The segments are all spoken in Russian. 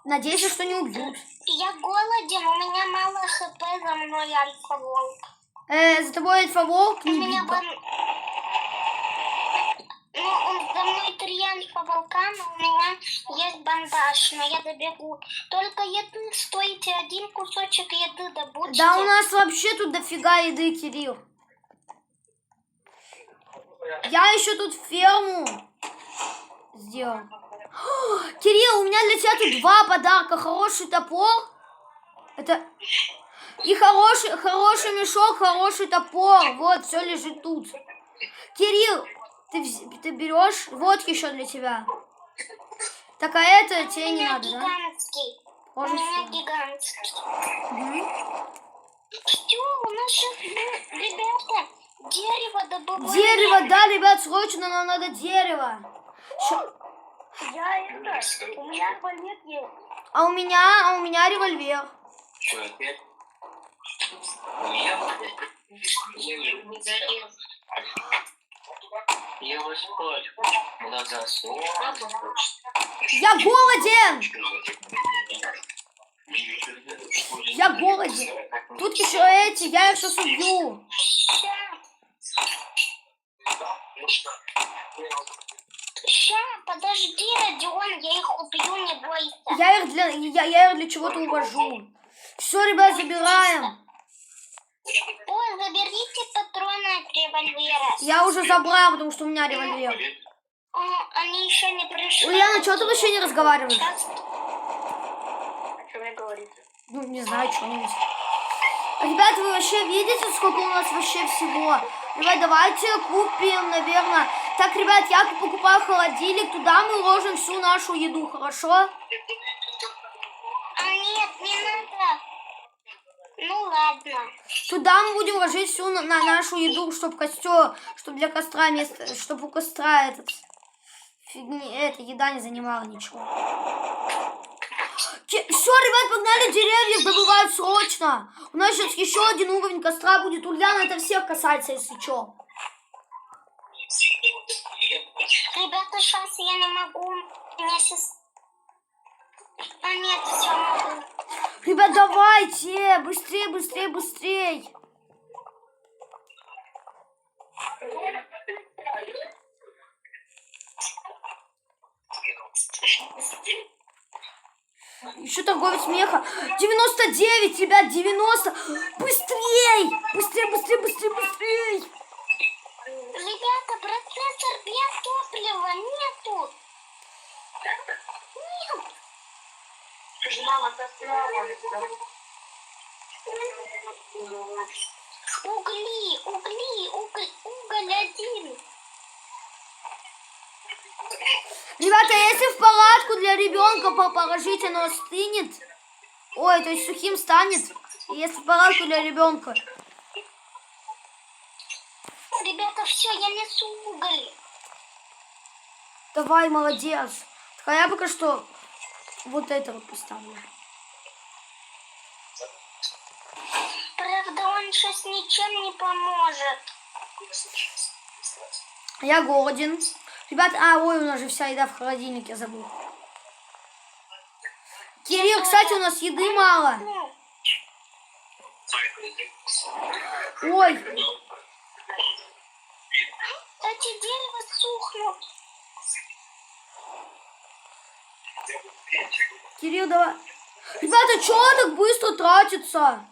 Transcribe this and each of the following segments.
Надеюсь, что не убьют. Я голоден, у меня мало хп, за мной альфа-волк. За тобой альфа-волк У не меня беда. Ну, за мной 3 альфа-волка, но у меня есть бандаж, но я добегу. Только еды, стойте, 1 кусочек еды добудьте. Да у нас вообще тут дофига еды, Кирилл. Я еще тут ферму сделал. Кирилл, у меня для тебя тут 2 подарка. Хороший топор. Это... И хороший мешок, хороший топор. Вот, все лежит тут. Кирилл, ты берешь? Вот еще для тебя. Так, а это тебе не надо, да? Гигантский. У меня гигантский. Что, у нас же, ребята, дерево добываем. Дерево, да, ребят, срочно нам надо дерево. У меня револьвер есть. А у меня револьвер. Что опять? Я вас спать. Глаза сломаны. Я голоден! Я голоден. Тут еще эти, я их сейчас убью. Ща, подожди, Родион, я их убью, не бойся. Я их для чего-то увожу. Все, ребят, забираем. Ой, заберите патроны от револьвера. Я уже забрал, потому что у меня револьвер. Они еще не пришли. Ульяна, что ты вообще не разговариваешь? О чем вы говорите? Ну, не знаю, что-нибудь. Ребята, вы вообще видите, сколько у нас вообще всего? Ребят, давайте купим, наверное. Так, ребят, я покупаю холодильник, туда мы ложим всю нашу еду, хорошо? Нет, не надо. Ну ладно. Туда мы будем ложить всю на нашу еду, чтобы костер, чтобы для костра место, чтобы у костра эта еда не занимала ничего. Все, ребят, погнали, деревьев добывать срочно. У нас сейчас еще 1 уровень костра будет. Ульяна, это всех касается, если что. Ребята, сейчас я не могу. У меня сейчас... А нет, все могу. Ребят, давайте, быстрее, быстрее, быстрее. Еще торговец смеха. 99, ребят, 90. Быстрей! Быстрее, быстрее, быстрее, быстрее. Ребята, процессор без топлива нету. Нет. Уголь 1. Ребята, если в палатку для ребенка положить, оно остынет. Ой, то есть сухим станет. Если в палатку для ребенка. Ребята, все, я несу уголь. Давай, молодец. А я пока что вот это вот поставлю. Правда, он сейчас ничем не поможет. Я голоден. Ребят, ой, у нас же вся еда в холодильнике, я забыл. Кирилл, кстати, у нас еды мало. Ой. Эти дерева сухнут. Кирилл, давай. Ребята, что так быстро тратится?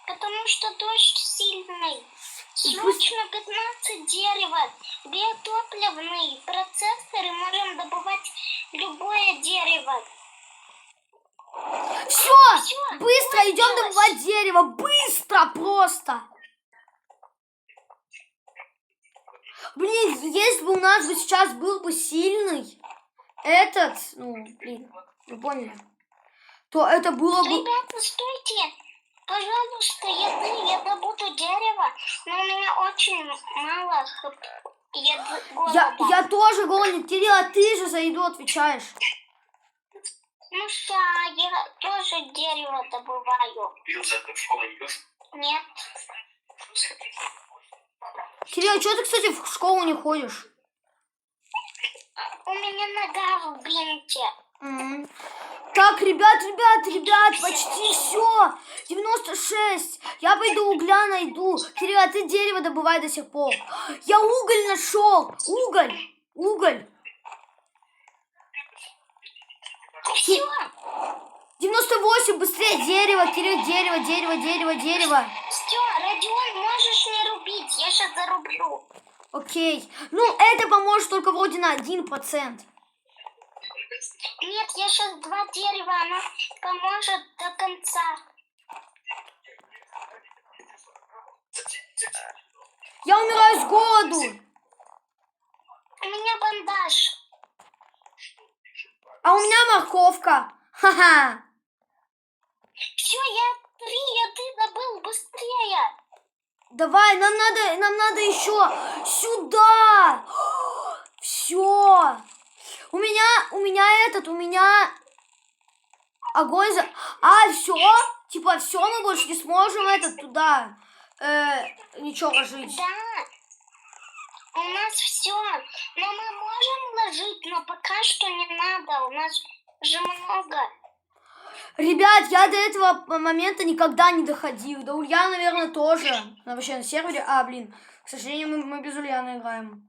Потому что дождь сильный. Срочно 15 дерева. Биотопливные процессоры, можем добывать любое дерево. Все, быстро идем добывать дерево. Быстро просто. Блин, если бы у нас бы сейчас был бы сильный этот, ну, блин, вы поняли, то это было бы... Ребята, стойте. Пожалуйста, я добуду дерево, но у меня очень мало голода. Я тоже голоден. Кирилл, а ты же за еду отвечаешь. Ну да, я тоже дерево добываю. Нет. Кирилл, а что ты, кстати, в школу не ходишь? У меня нога в бинте. М. Так, ребят, почти все. 96. Я пойду угля найду. Кирилл, а ты дерево добывай до сих пор. Я уголь нашел. Уголь. Все. 98, быстрее, дерево, Кирилл, дерево. Все, Родион, можешь не рубить. Я сейчас зарублю. Окей. Ну, это поможет только вроде на 1%. Нет, я сейчас 2 дерева, оно поможет до конца. Я умираю с голоду. У меня бандаж. А у меня морковка. Ха-ха. Все, я 3 еды добыл, быстрее. Давай, нам надо еще сюда. Все. У меня огонь за... А, все? Типа, все, мы больше не сможем туда ничего ложить. Да, у нас все. Но мы можем ложить, но пока что не надо. У нас же много. Ребят, я до этого момента никогда не доходил. Да Ульяна, наверное, тоже. Она вообще на сервере. К сожалению, мы без Ульяны играем.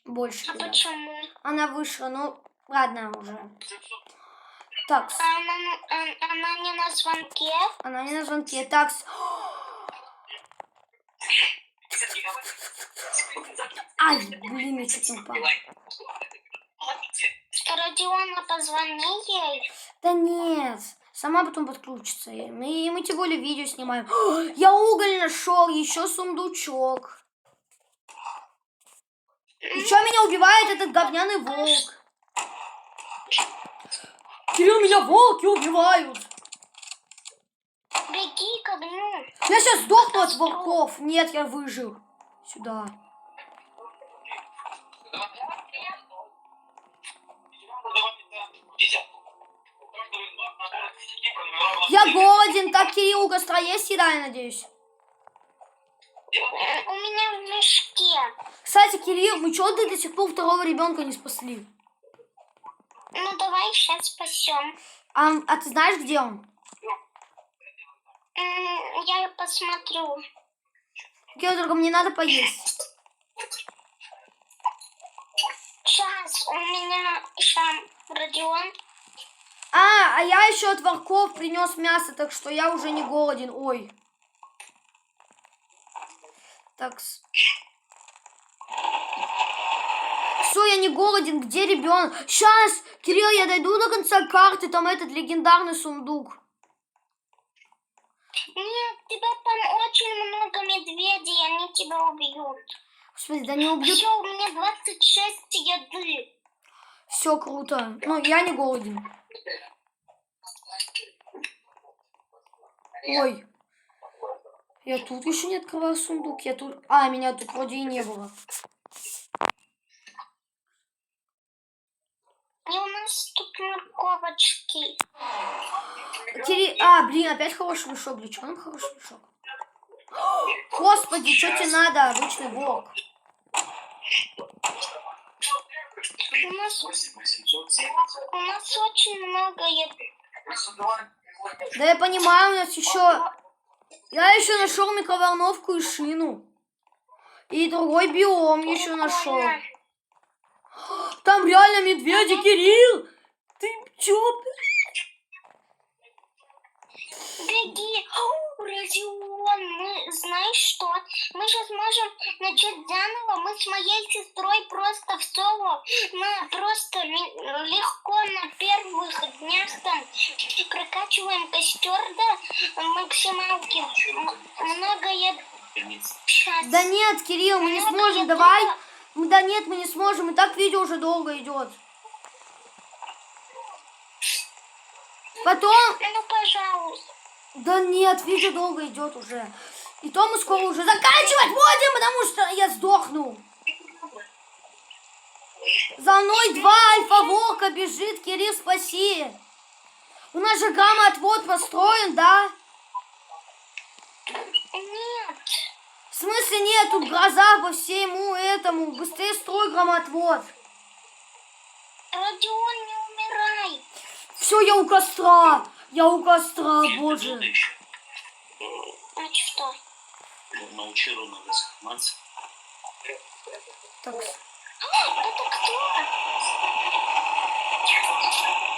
Больше. А ребят. почему? Она вышла, ну, ладно уже. Так. Она не на звонке? Она не на звонке. Так. Ай, блин, я чуть не упал. Родиона, позвони ей. Да нет. Сама потом подключится. Мы тем более видео снимаем. Я уголь нашел, еще сундучок. Еще меня убивает этот говняный волк. Кирилл, меня волки убивают. Беги к огню. Я сейчас сдохну от волков. Нет, я выжил. Сюда. Я голоден. Так, Кирилл, у костра есть еда, я надеюсь? У меня в мешке. Кстати, Кирилл, мы что до сих пор второго ребенка не спасли? Ну, давай сейчас спасем. А ты знаешь, где он? Я посмотрю. Кирилл, только мне надо поесть. Сейчас у меня еще Родион. А я еще от волков принес мясо, так что я уже не голоден. Ой. Так. Все, я не голоден. Где ребенок? Сейчас, Кирилл, я дойду до конца карты. Там этот легендарный сундук. Нет, тебя там очень много медведей, они тебя убьют. Господи, да не убьют. Все, у меня 26 еды. Все круто. Ну, я не голоден. Ой. Я тут еще не открывал сундук. Я тут... меня тут вроде и не было. И у нас тут морковочки. Кирилл... блин, опять хороший мешок. Для чего нам хороший мешок? Господи, что тебе надо, обычный волк? У нас очень много еды. Да я понимаю, у нас еще... Я еще нашел микроволновку и шину. И другой биом еще нашел. Там реально медведи, Кирилл! Ты чё? Беги! Родион, мы, знаешь что? Мы сейчас можем начать заново. Мы с моей сестрой просто в соло. Мы просто легко на первых днях там прокачиваем костер до максималки. Много еды. Да нет, Кирилл, мы не сможем, давай. Да нет, мы не сможем. И так видео уже долго идет. Потом... Ну, пожалуйста. Да нет, видео долго идет уже. И то мы скоро уже заканчивать будем, потому что я сдохну. За мной 2 альфа-волка бежит, Кирилл, спаси. У нас же гамма-отвод построен, да? Нет. В смысле нет, тут гроза по всему этому. Быстрее строй громоотвод. Родион, не умирай. Все, я у костра. Я у костра, боже. еще. А что? Научи надо заниматься. Так, Это кто?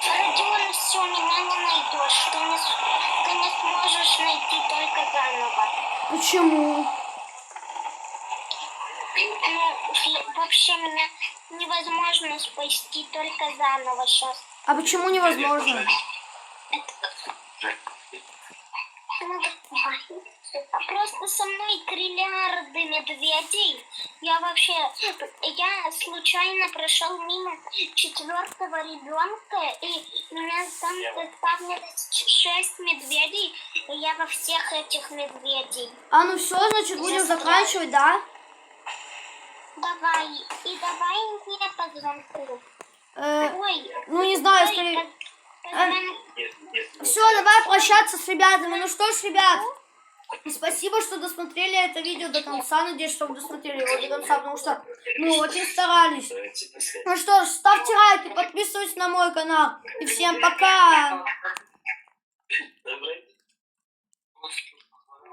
Родион, все, меня не найдешь. Ты не сможешь найти только заново. почему? Ну, вообще меня невозможно спасти только заново сейчас. А почему невозможно? Ну, давай. Просто со мной триллиарды медведей. Я случайно прошел мимо 4-го ребенка, и меня там заставилось 6 медведей, и я во всех этих медведей. А, ну все, значит, будем заканчивать, да? Давай, и давай мне по звонку. Ой, Ну, не знаю, ой, скорее... позвони. Все, давай прощаться с ребятами. Ну что ж, ребят, спасибо, что досмотрели это видео до конца. Надеюсь, что вы досмотрели его до конца, потому что мы очень старались. Ну что ж, ставьте лайки, подписывайтесь на мой канал. И всем пока! Добрый.